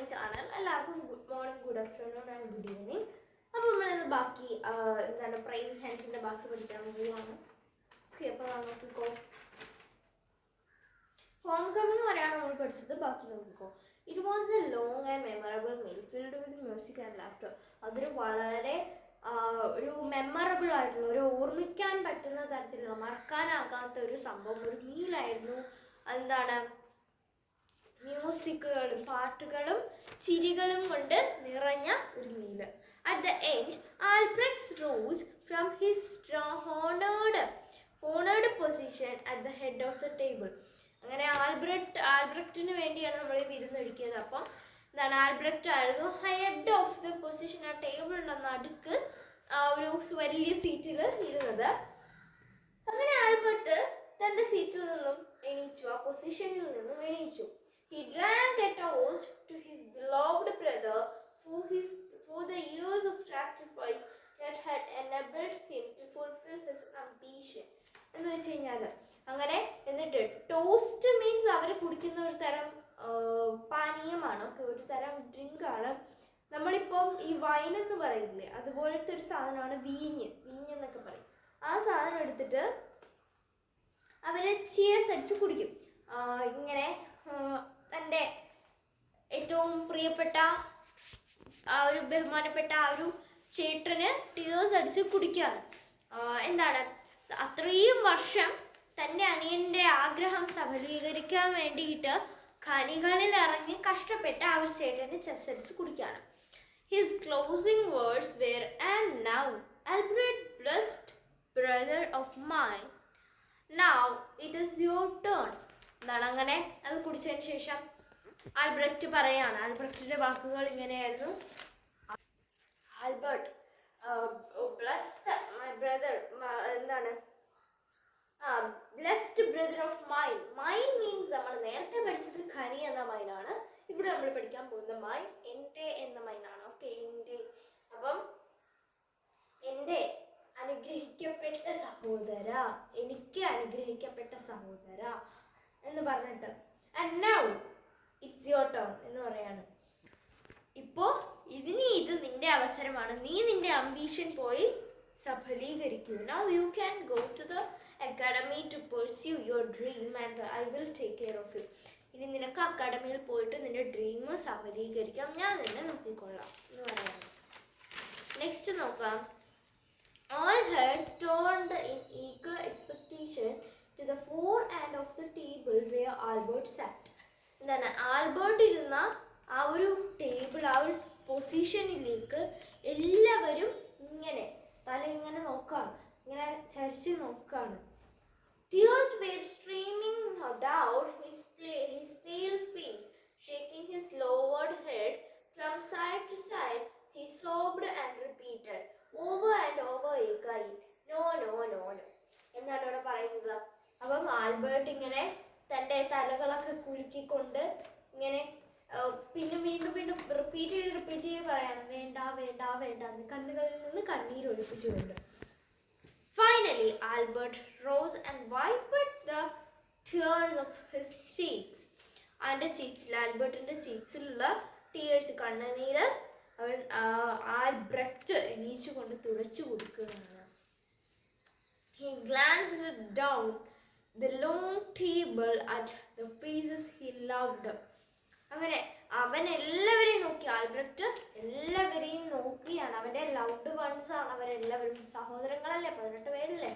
My channel. എല്ലാവർക്കും good morning, good afternoon and good evening. അപ്പോൾ നമ്മളിന്ന് ബാക്കി എന്താണ് പ്രൈം ഹാൻഡ്സിൻ്റെ ബാക്കി പഠിക്കാൻ പോവുകയാണ്. ഓക്കെ, അപ്പോൾ നോക്കിക്കോ. ഹോം കമ്മിങ് വരെയാണ് നമ്മൾ പഠിച്ചത്. ബാക്കി നോക്കിക്കോ. It was A long and memorable meal filled with music and laughter. അതൊരു വളരെ ഒരു മെമ്മറബിൾ ആയിട്ടുള്ള, ഒരു ഓർമ്മിക്കാൻ പറ്റുന്ന തരത്തിലുള്ള, മറക്കാനാകാത്ത ഒരു സംഭവം, ഒരു മീലായിരുന്നു. എന്താണ്, മ്യൂസിക്കുകളും പാട്ടുകളും ചിരികളും കൊണ്ട് നിറഞ്ഞ ഒരു meal. At the end Albrecht rose from his honoured position at the head of the table. അങ്ങനെ ആൽബ്രക്റ്റിന് വേണ്ടിയാണ് നമ്മൾ ഈ വിരുന്നൊരുക്കിയത്. അപ്പം എന്താണ്, ആൽബ്രക്റ്റ് ആയിരുന്നു ഹെഡ് ഓഫ് ദ പൊസിഷൻ. ആ ടേബിളിൻ്റെ നടുക്ക് ഒരു വലിയ സീറ്റിൽ ഇരുന്നത്. അങ്ങനെ ആൽബർട്ട് തൻ്റെ സീറ്റിൽ നിന്നും എണീച്ചു, ആ പൊസിഷനിൽ നിന്നും എണീച്ചു. He drank a toast to his beloved brother for the years of sacrifice that had enabled him to fulfill his ambition. എന്ന് വെച്ച് കഴിഞ്ഞാൽ അങ്ങനെ എന്നിട്ട് ടോസ്റ്റ് മീൻസ് അവർ കുടിക്കുന്ന ഒരു തരം പാനീയമാണ്, ഒരു തരം ഡ്രിങ്കാണ്. നമ്മളിപ്പം ഈ വൈൻ എന്ന് പറയില്ലേ, അതുപോലത്തെ ഒരു സാധനമാണ് വീഞ്ഞ് എന്നൊക്കെ പറയും. ആ സാധനം എടുത്തിട്ട് അവർ ചിയേഴ്സ് അടിച്ച് കുടിക്കും. ഇങ്ങനെ തൻ്റെ ഏറ്റവും പ്രിയപ്പെട്ട ആ ഒരു ബഹുമാനപ്പെട്ട ആ ഒരു ചേട്ടന് ടിയേഴ്സ് അടിച്ച് കുടിക്കുകയാണ്. എന്താണ്, അത്രയും വർഷം തൻ്റെ അനിയൻ്റെ ആഗ്രഹം സഫലീകരിക്കാൻ വേണ്ടിയിട്ട് ഖനികളിൽ ഇറങ്ങി കഷ്ടപ്പെട്ട ആ ഒരു ചേട്ടന് ചെസ് അടിച്ച് കുടിക്കുകയാണ്. His closing words were and now Albrecht blessed brother of mine, now it is your turn. എന്താണ്, അങ്ങനെ അത് കുടിച്ചതിന് ശേഷം ആൽബ്രക്റ്റ് പറയാണ്. ആൽബ്രക്റ്റിന്റെ വാക്കുകൾ ഇങ്ങനെയായിരുന്നു. ആൽബർട്ട് ബ്ലെസ്ഡ് മൈ ബ്രദർ, എന്താണ്, blessed brother of mine. Mine means നമ്മൾ നേരത്തെ പഠിച്ചത് ഖനി എന്ന മൈനാണ്. ഇവിടെ നമ്മൾ പഠിക്കാൻ പോകുന്ന മൈൻ എൻ്റെ എന്ന മൈനാണ്. ഓക്കെ, എൻ്റെ. അപ്പം എൻ്റെ അനുഗ്രഹിക്കപ്പെട്ട സഹോദര, എനിക്ക് അനുഗ്രഹിക്കപ്പെട്ട സഹോദര എന്ന് പറഞ്ഞിട്ട് and now it's your turn എന്ന് പറയാണ്. ഇപ്പോൾ ഇത് നിന്റെ അവസരമാണ്, നീ നിന്റെ അംബീഷൻ പോയി സഫലീകരിക്കൂ. Now you can go to the academy to pursue your dream and I will take care of you. ഇനി നിനക്ക് അക്കാഡമിയിൽ പോയിട്ട് നിന്റെ ഡ്രീം സഫലീകരിക്കാം, ഞാൻ നിന്നെ നോക്കിക്കൊള്ളാം എന്ന് പറയാണ്. നെക്സ്റ്റ് നോക്കാം. All heads turned in eager expectation to the fore end of the table where Albert sat. എന്താണ്, ആൽബർട്ട് ഇരുന്ന ആ ഒരു ടേബിൾ, ആ ഒരു പൊസിഷനിലേക്ക് എല്ലാവരും ഇങ്ങനെ തല ഇങ്ങനെ നോക്കാണ്, ഇങ്ങനെ ചരിച്ച് നോക്കാണ്. Tears were streaming down his pale face, shaking his lowered head from side to side. He sobbed and repeated over and over again, no no no no. എന്താണ് ഇവിടെ പറയുന്നത്? അപ്പം ആൽബർട്ട് ഇങ്ങനെ തൻ്റെ തലകളൊക്കെ കുലുക്കിക്കൊണ്ട് ഇങ്ങനെ പിന്നെ വീണ്ടും റിപ്പീറ്റ് ചെയ്ത് പറയണം, വേണ്ട വേണ്ട വേണ്ട എന്ന്, കണ്ണുകളിൽ നിന്ന് കണ്ണീരൊഴിപ്പിച്ചുകൊണ്ട്. Finally Albert rose and wiped the tears of his cheeks. അവൻ്റെ ചീക്സിൽ, ആൽബർട്ടിൻ്റെ ചീക്സിലുള്ള ടീയേഴ്സ്, കണ്ണുനീര് അവൻ ആൽബ്രക്റ്റ് എണീച്ചു കൊണ്ട് തുടച്ചു കൊടുക്കുകയാണ്. He glanced down the long table at the faces he loved. അങ്ങനെ അവൻ എല്ലാവരെയും നോക്കി, ആൽബ്രക്റ്റ് എല്ലാവരെയും നോക്കിയാണ്. അവൻ്റെ ലവ്ഡ് വൺസ് ആണ് അവരെല്ലാവരും, സഹോദരങ്ങളല്ലേ, 18 പേരല്ലേ.